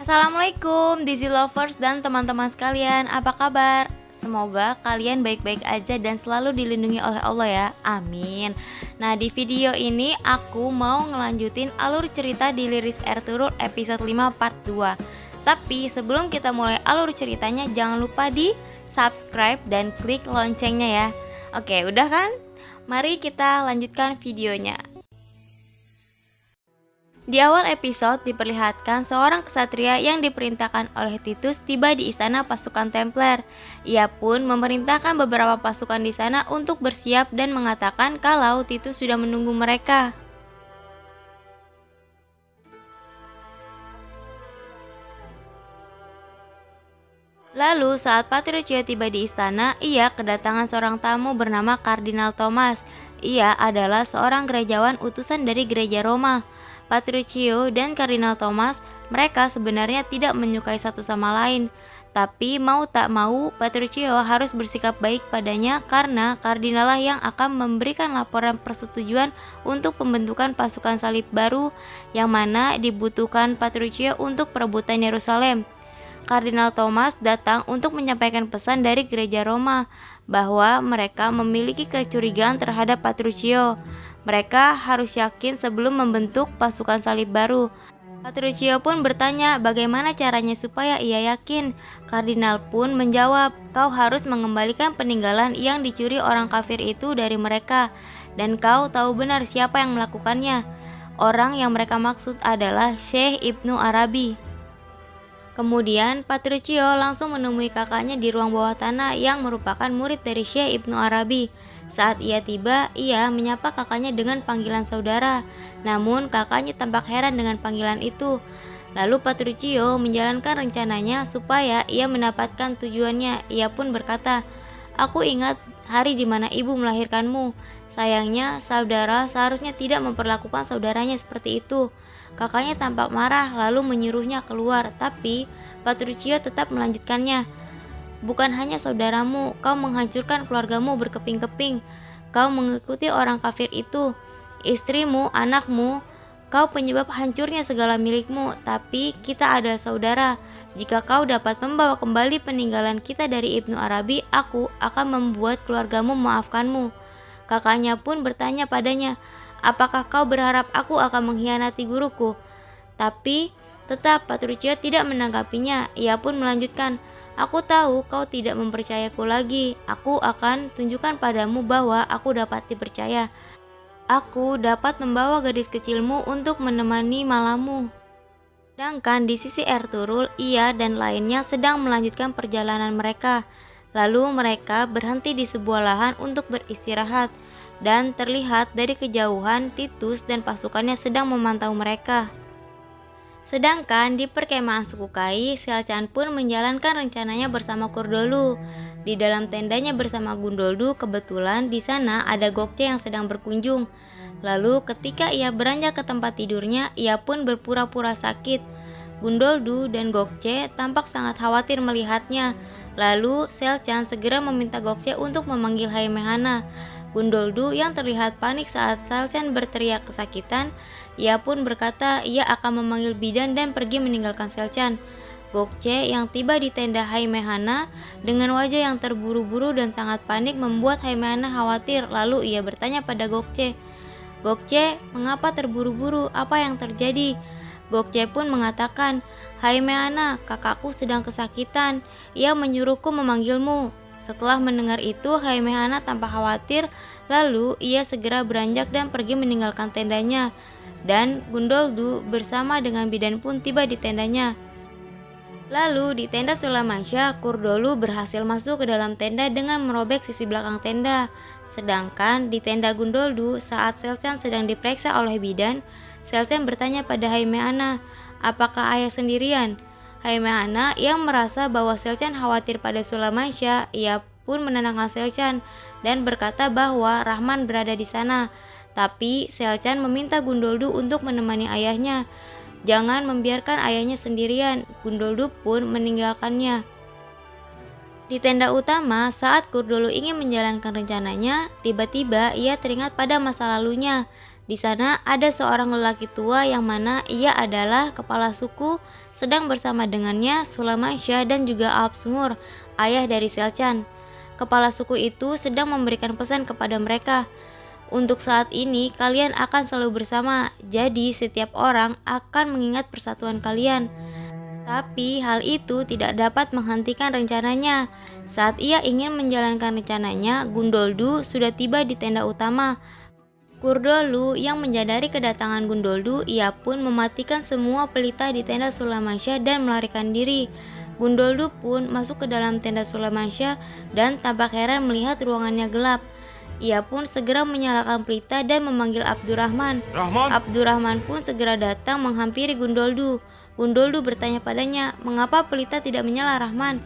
Assalamualaikum Dizzy Lovers dan teman-teman sekalian, apa kabar? Semoga kalian baik-baik aja dan selalu dilindungi oleh Allah ya, amin. Nah, di video ini aku mau ngelanjutin alur cerita di Liris Ertugrul episode 5 part 2. Tapi sebelum kita mulai alur ceritanya, jangan lupa di subscribe dan klik loncengnya ya. Oke, udah kan? Mari kita lanjutkan videonya. Di awal episode diperlihatkan seorang ksatria yang diperintahkan oleh Titus tiba di istana pasukan Templar. Ia pun memerintahkan beberapa pasukan di sana untuk bersiap dan mengatakan kalau Titus sudah menunggu mereka. Lalu saat Petruchio tiba di istana, ia kedatangan seorang tamu bernama Kardinal Thomas. Ia adalah seorang gerejawan utusan dari gereja Roma. Petruchio dan Kardinal Thomas, mereka sebenarnya tidak menyukai satu sama lain. Tapi mau tak mau, Petruchio harus bersikap baik padanya karena Kardinal lah yang akan memberikan laporan persetujuan untuk pembentukan pasukan salib baru yang mana dibutuhkan Petruchio untuk perebutan Yerusalem. Kardinal Thomas datang untuk menyampaikan pesan dari gereja Roma bahwa mereka memiliki kecurigaan terhadap Petruchio. Mereka harus yakin sebelum membentuk pasukan salib baru. Petruchio pun bertanya bagaimana caranya supaya ia yakin. Kardinal pun menjawab, kau harus mengembalikan peninggalan yang dicuri orang kafir itu dari mereka, dan kau tahu benar siapa yang melakukannya. Orang yang mereka maksud adalah Syekh Ibnu Arabi. Kemudian Petruchio langsung menemui kakaknya di ruang bawah tanah yang merupakan murid dari Syekh Ibnu Arabi. Saat ia tiba, ia menyapa kakaknya dengan panggilan saudara. Namun kakaknya tampak heran dengan panggilan itu. Lalu Petruchio menjalankan rencananya supaya ia mendapatkan tujuannya. Ia pun berkata, aku ingat hari di mana ibu melahirkanmu. Sayangnya saudara seharusnya tidak memperlakukan saudaranya seperti itu. Kakaknya tampak marah lalu menyuruhnya keluar, tapi Petruchio tetap melanjutkannya. Bukan hanya saudaramu, kau menghancurkan keluargamu berkeping-keping. Kau mengikuti orang kafir itu, istrimu, anakmu. Kau penyebab hancurnya segala milikmu, tapi kita adalah saudara. Jika kau dapat membawa kembali peninggalan kita dari Ibnu Arabi, aku akan membuat keluargamu memaafkanmu. Kakaknya pun bertanya padanya, apakah kau berharap aku akan mengkhianati guruku? Tapi tetap Petruchio tidak menanggapinya. Ia pun melanjutkan, aku tahu kau tidak mempercayaku lagi. Aku akan tunjukkan padamu bahwa aku dapat dipercaya. Aku dapat membawa gadis kecilmu untuk menemani malammu. Sedangkan di sisi Ertugrul, ia dan lainnya sedang melanjutkan perjalanan mereka. Lalu mereka berhenti di sebuah lahan untuk beristirahat. Dan terlihat dari kejauhan Titus dan pasukannya sedang memantau mereka. Sedangkan di perkemahan suku Kai, Selcan pun menjalankan rencananya bersama Kurdolu. Di dalam tendanya bersama Gundoldu, kebetulan di sana ada Gokce yang sedang berkunjung. Lalu ketika ia beranjak ke tempat tidurnya, ia pun berpura-pura sakit. Gundoldu dan Gokce tampak sangat khawatir melihatnya. Lalu Selcan segera meminta Gokce untuk memanggil Haimehana. Gundoldu yang terlihat panik saat Selcan berteriak kesakitan, ia pun berkata ia akan memanggil bidan dan pergi meninggalkan Selcan. Gokce yang tiba di tenda Haimehana dengan wajah yang terburu-buru dan sangat panik membuat Haimehana khawatir. Lalu ia bertanya pada Gokce, Gokce, mengapa terburu-buru? Apa yang terjadi? Gokce pun mengatakan, Haimehana, kakakku sedang kesakitan. Ia menyuruhku memanggilmu. Setelah mendengar itu, Haimehana tampak khawatir, lalu ia segera beranjak dan pergi meninggalkan tendanya. Dan Gundoldu bersama dengan bidan pun tiba di tendanya. Lalu di tenda Sulaimansyah, Kurdolu berhasil masuk ke dalam tenda dengan merobek sisi belakang tenda. Sedangkan di tenda Gundoldu, saat Selcan sedang diperiksa oleh bidan, Selcan bertanya pada Haimehana, apakah ayah sendirian? Haimehana yang merasa bahwa Selcan khawatir pada Sulaimansyah, ia pun menenangkan Selcan dan berkata bahwa Rahman berada di sana. Tapi Selcan meminta Gundoldu untuk menemani ayahnya. Jangan membiarkan ayahnya sendirian. Gundoldu pun meninggalkannya. Di tenda utama, saat Kurdolu ingin menjalankan rencananya, tiba-tiba ia teringat pada masa lalunya. Di sana ada seorang lelaki tua yang mana ia adalah kepala suku, sedang bersama dengannya Sulamansyah dan juga Alpsumur, ayah dari Selcan. Kepala suku itu sedang memberikan pesan kepada mereka. Untuk saat ini kalian akan selalu bersama, jadi setiap orang akan mengingat persatuan kalian. Tapi hal itu tidak dapat menghentikan rencananya. Saat ia ingin menjalankan rencananya, Gundoldu sudah tiba di tenda utama. Kurdolu yang menyadari kedatangan Gundoldu, ia pun mematikan semua pelita di tenda Sulamansyah dan melarikan diri. Gundoldu pun masuk ke dalam tenda Sulamansyah dan tampak heran melihat ruangannya gelap. Ia pun segera menyalakan pelita dan memanggil Abdurrahman. Abdurrahman pun segera datang menghampiri Gundoldu. Gundoldu bertanya padanya, "Mengapa pelita tidak menyala, Rahman?"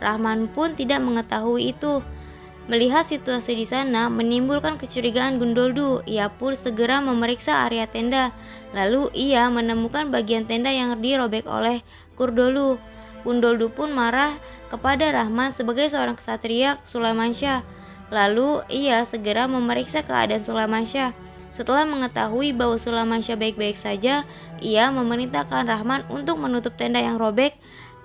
Rahman pun tidak mengetahui itu. Melihat situasi di sana menimbulkan kecurigaan Gundoldu, ia pun segera memeriksa area tenda. Lalu ia menemukan bagian tenda yang dirobek oleh Kurdolu. Gundoldu pun marah kepada Rahman sebagai seorang ksatria Sulamansyah. Lalu ia segera memeriksa keadaan Sulamansyah. Setelah mengetahui bahwa Sulamansyah baik-baik saja, ia memerintahkan Rahman untuk menutup tenda yang robek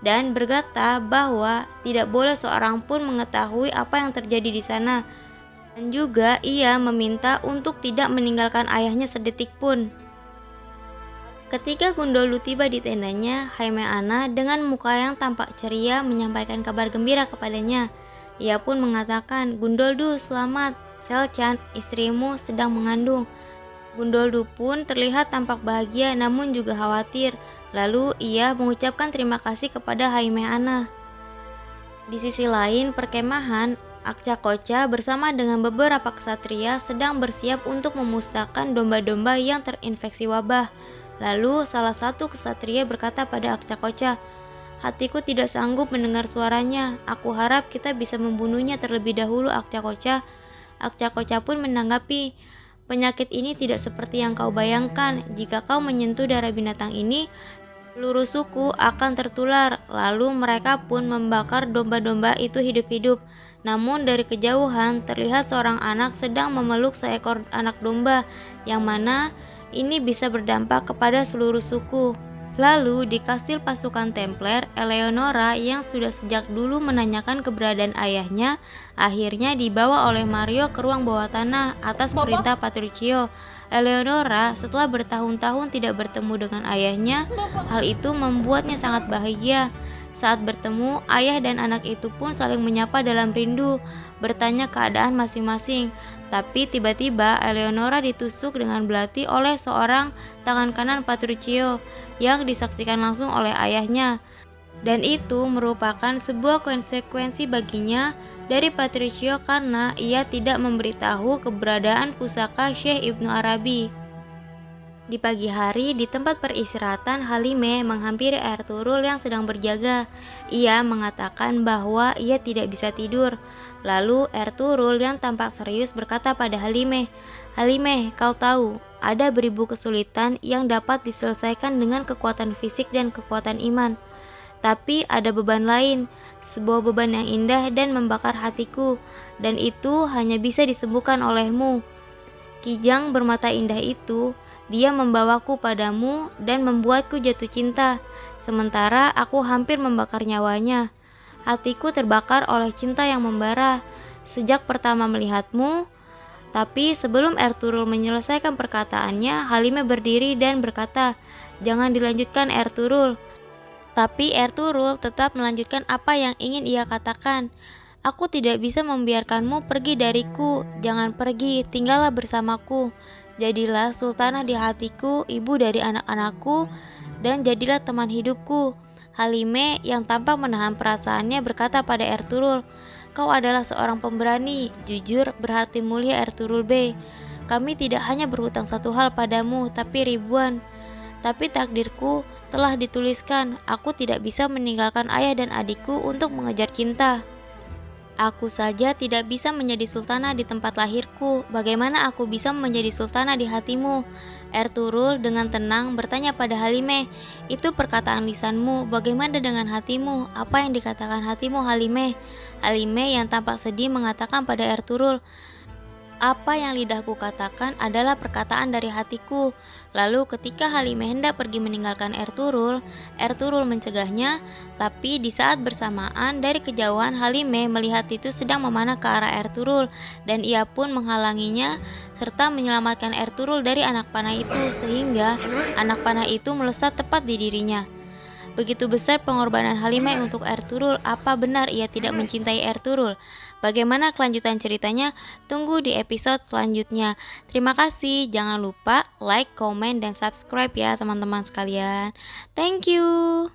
dan berkata bahwa tidak boleh seorang pun mengetahui apa yang terjadi di sana. Dan juga ia meminta untuk tidak meninggalkan ayahnya sedetik pun. Ketika Gundoldu tiba di tendanya, Haimeana dengan muka yang tampak ceria menyampaikan kabar gembira kepadanya. Ia pun mengatakan, "Gundoldu, selamat, Selcan, istrimu sedang mengandung." Gundoldu pun terlihat tampak bahagia namun juga khawatir. Lalu ia mengucapkan terima kasih kepada Haimeana. Di sisi lain, perkemahan Akcakoca bersama dengan beberapa ksatria sedang bersiap untuk memusnahkan domba-domba yang terinfeksi wabah. Lalu salah satu ksatria berkata pada Akcakoca, "Hatiku tidak sanggup mendengar suaranya. Aku harap kita bisa membunuhnya terlebih dahulu, Akcakoca." Akcakoca pun menanggapi, "Penyakit ini tidak seperti yang kau bayangkan. Jika kau menyentuh darah binatang ini, seluruh suku akan tertular." Lalu mereka pun membakar domba-domba itu hidup-hidup. Namun dari kejauhan terlihat seorang anak sedang memeluk seekor anak domba, yang mana ini bisa berdampak kepada seluruh suku. Lalu di kastil pasukan Templar, Eleonora yang sudah sejak dulu menanyakan keberadaan ayahnya, akhirnya dibawa oleh Mario ke ruang bawah tanah atas perintah Petruchio. Eleonora setelah bertahun-tahun tidak bertemu dengan ayahnya, hal itu membuatnya sangat bahagia. Saat bertemu, ayah dan anak itu pun saling menyapa dalam rindu, bertanya keadaan masing-masing. Tapi tiba-tiba Eleonora ditusuk dengan belati oleh seorang tangan kanan Petruchio yang disaksikan langsung oleh ayahnya. Dan itu merupakan sebuah konsekuensi baginya dari Petruchio karena ia tidak memberitahu keberadaan pusaka Syekh Ibnu Arabi. Di pagi hari, di tempat peristirahatan, Halime menghampiri Ertugrul yang sedang berjaga. Ia mengatakan bahwa ia tidak bisa tidur. Lalu Ertugrul yang tampak serius berkata pada Halime, "Halime, kau tahu, ada beribu kesulitan yang dapat diselesaikan dengan kekuatan fisik dan kekuatan iman. Tapi ada beban lain, sebuah beban yang indah dan membakar hatiku, dan itu hanya bisa disembuhkan olehmu." Kijang bermata indah itu, dia membawaku padamu dan membuatku jatuh cinta, sementara aku hampir membakar nyawanya. Hatiku terbakar oleh cinta yang membara sejak pertama melihatmu. Tapi sebelum Ertugrul menyelesaikan perkataannya, Halime berdiri dan berkata, "Jangan dilanjutkan, Ertugrul." Tapi Ertugrul tetap melanjutkan apa yang ingin ia katakan. "Aku tidak bisa membiarkanmu pergi dariku. Jangan pergi, tinggallah bersamaku. Jadilah sultanah di hatiku, ibu dari anak-anakku, dan jadilah teman hidupku." Halime yang tampak menahan perasaannya berkata pada Ertugrul, "Kau adalah seorang pemberani, jujur, berhati mulia Ertugrul Bey. Kami tidak hanya berhutang satu hal padamu, tapi ribuan. Tapi takdirku telah dituliskan, aku tidak bisa meninggalkan ayah dan adikku untuk mengejar cinta. Aku saja tidak bisa menjadi sultanah di tempat lahirku. Bagaimana aku bisa menjadi sultanah di hatimu?" Ertugrul dengan tenang bertanya pada Halime, "Itu perkataan lisanmu, bagaimana dengan hatimu? Apa yang dikatakan hatimu, Halime?" Halime yang tampak sedih mengatakan pada Ertugrul, Apa yang lidahku katakan adalah perkataan dari hatiku. Lalu ketika Halimah hendak pergi meninggalkan Ertugrul mencegahnya, tapi di saat bersamaan dari kejauhan Halimah melihat itu sedang memanah ke arah Ertugrul dan ia pun menghalanginya serta menyelamatkan Ertugrul dari anak panah itu sehingga anak panah itu melesat tepat di dirinya. Begitu besar pengorbanan Halimah untuk Ertugrul, apa benar ia tidak mencintai Ertugrul? Bagaimana kelanjutan ceritanya? Tunggu di episode selanjutnya. Terima kasih, jangan lupa like, comment, dan subscribe ya teman-teman sekalian. Thank you.